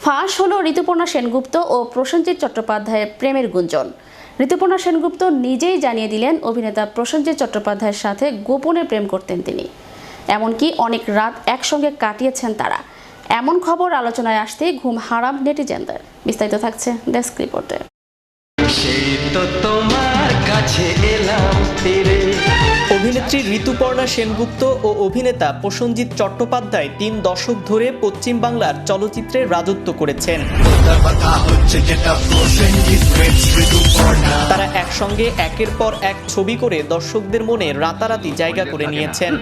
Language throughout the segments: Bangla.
ফাঁস হলো ঋতুপর্ণা সেনগুপ্ত ও প্রসেনজিৎ চট্টোপাধ্যায়ের প্রেমের গুঞ্জন। ঋতুপর্ণা সেনগুপ্ত নিজেই জানিয়ে দিলেন অভিনেতা প্রসেনজিৎ চট্টোপাধ্যায়ের সাথে গোপনে প্রেম করতেন তিনি। এমনকি অনেক রাত একসঙ্গে কাটিয়েছেন তারা। এমন খবর আলোচনায় আসতেই ঘুম হারাম নেটিজেনদের। বিস্তারিত থাকছে ডেস্ক রিপোর্টে। অভিনেত্রী ঋতুপর্ণা সেনগুপ্ত ও অভিনেতা প্রসেনজিৎ চট্টোপাধ্যায় ৩ দশক ধরে পশ্চিম বাংলার চলচ্চিত্রে রাজত্ব করেছেন। তারা একসঙ্গে একের পর এক ছবি করে দর্শকদের মনে রাতারাতি জায়গা করে নিয়েছেন।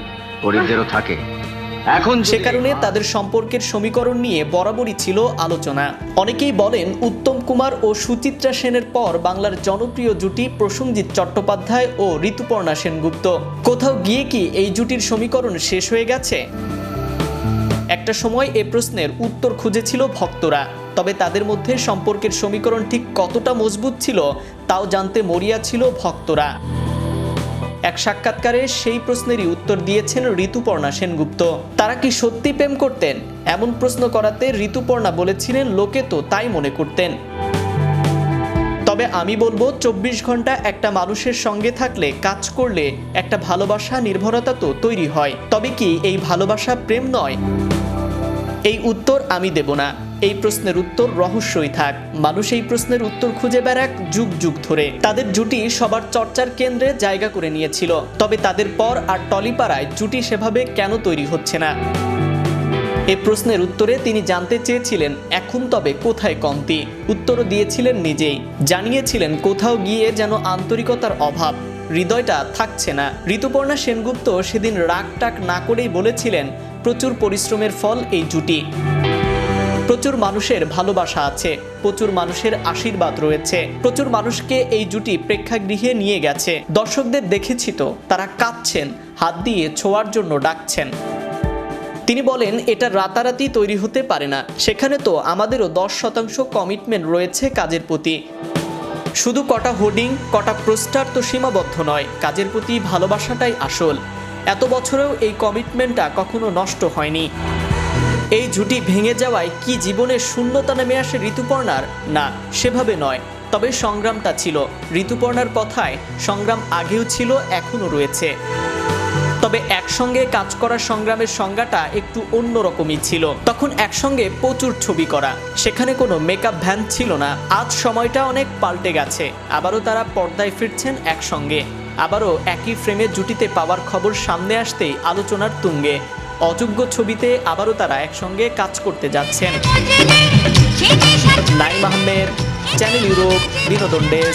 এখন সে কারণে তাদের সম্পর্কের সমীকরণ নিয়ে বরাবরই ছিল আলোচনা। অনেকেই বলেন উত্তম কুমার ও সুচিত্রা সেনের পর বাংলার জনপ্রিয় জুটি প্রসেনজিৎ চট্টোপাধ্যায় ও ঋতুপর্ণা সেনগুপ্ত। কোথাও গিয়ে কি এই জুটির সমীকরণ শেষ হয়ে গেছে? একটা সময় এ প্রশ্নের উত্তর খুঁজেছিল ভক্তরা। তবে তাদের মধ্যে সম্পর্কের সমীকরণ ঠিক কতটা মজবুত ছিল তাও জানতে মরিয়া ছিল ভক্তরা। এক সাক্ষাৎকারে সেই প্রশ্নেরই উত্তর দিয়েছেন ঋতুপর্ণা সেনগুপ্ত। তারা কি সত্যি প্রেম করতেন? এমন প্রশ্ন করাতে ঋতুপর্ণা বলেছিলেন, লোকে তো তাই মনে করতেন। তবে আমি বলবো ২৪ ঘন্টা একটা মানুষের সঙ্গে থাকলে, কাজ করলে একটা ভালোবাসা, নির্ভরতা তো তৈরি হয়। তবে কি এই ভালোবাসা প্রেম নয়? এই উত্তর আমি দেব না। এই প্রশ্নের উত্তর রহস্যই থাক। মানুষ এই প্রশ্নের উত্তর খুঁজে বেড়াক যুগ যুগ ধরে। তাদের জুটি সবার চর্চার কেন্দ্রে জায়গা করে নিয়েছিল। তবে তাদের পর আর টলিপাড়ায় জুটি সেভাবে কেন তৈরি হচ্ছে না? এই প্রশ্নের উত্তরে তিনি জানতে চেয়েছিলেন এখন তবে কোথায় কমতি। উত্তরও দিয়েছিলেন নিজেই। জানিয়েছিলেন কোথাও গিয়ে যেন আন্তরিকতার অভাব, হৃদয়টা থাকছে না। ঋতুপর্ণা সেনগুপ্ত সেদিন রাগ টাক না করেই বলেছিলেন প্রচুর পরিশ্রমের ফল এই জুটি। প্রচুর মানুষের ভালোবাসা আছে, প্রচুর মানুষের আশীর্বাদ রয়েছে, প্রচুর মানুষকে এই জুটি প্রেক্ষাগৃহে নিয়ে গেছে। দর্শকদের দেখেছি তো, তারা কাঁদছেন, হাত দিয়ে ছোঁয়ার জন্য ডাকছেন। তিনি বলেন এটা রাতারাতি তৈরি হতে পারে না। সেখানে তো আমাদেরও 10% কমিটমেন্ট রয়েছে কাজের প্রতি। শুধু কটা হোর্ডিং, কটা পোস্টার তো সীমাবদ্ধ নয়। কাজের প্রতি ভালোবাসাটাই আসল। এত বছরেও এই কমিটমেন্টটা কখনো নষ্ট হয়নি। এই জুটি ভেঙে যাওয়ায় কি জীবনের শূন্যতা নেমে আসে ঋতুপর্ণার? না, সেভাবে নয়। তবে সংগ্রামটা ছিল। ঋতুপর্ণার কথায় সংগ্রাম আগেও ছিল, এখনো রয়েছে। তবে একসঙ্গে কাজ করার সংগ্রামের সংজ্ঞাটা একটু অন্যরকমই ছিল। তখন একসঙ্গে প্রচুর ছবি করা, সেখানে কোনো মেকআপ ভ্যান ছিল না। আজ সময়টা অনেক পাল্টে গেছে। আবারও তারা পর্দায় ফিরছেন একসঙ্গে। আবারও একই ফ্রেমে জুটিতে পাওয়ার খবর সামনে আসতেই আলোচনার তুঙ্গে। অযোগ্য ছবিতে আবারও তারা একসঙ্গে কাজ করতে যাচ্ছেন। নাইম আহমেদ, চ্যানেল ইউরোপ, বিনোদন ডেস্ক।